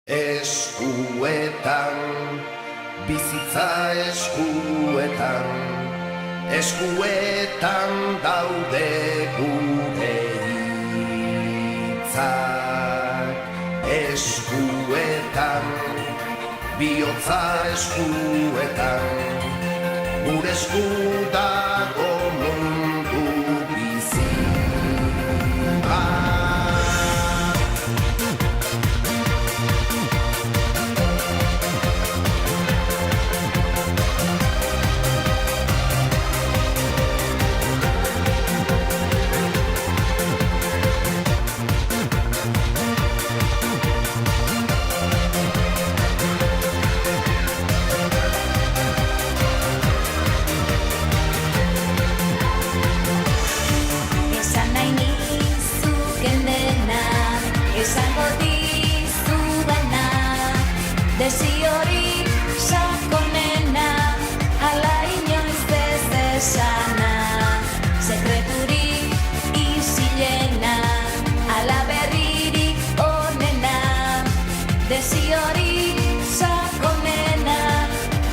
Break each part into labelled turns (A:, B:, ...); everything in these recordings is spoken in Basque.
A: Eskuetan, bizitza eskuetan, eskuetan daude gure hitzak. Eskuetan, bihotza eskuetan, gure esku dago mundu bizi bat.
B: Esango dizudana, desiorik sakonena, ala inoiz ez esana, sekreturik isilena, ala berririk onena, desiorik sakonena,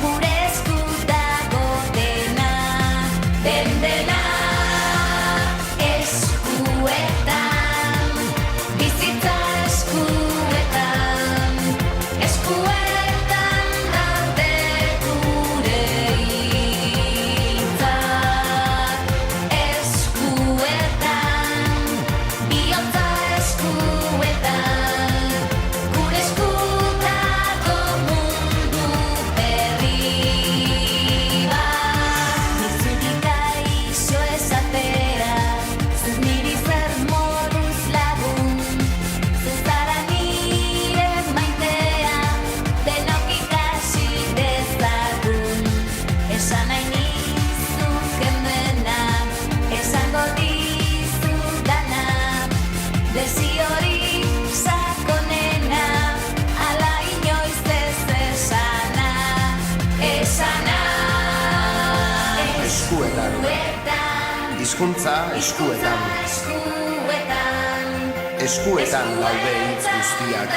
B: gure esku dago dena, dena.
A: Hizkuntza eskuetan, eskuetan daude hitz guztiak.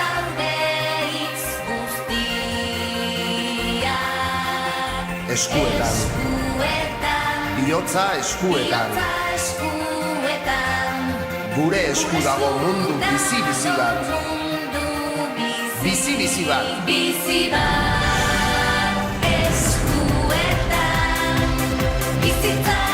A: Eskuetan, bihotza eskuetan, gure esku dago mundu bizi-bizi bat. Bizi-bizi bat.
B: Eskuetan, bizitza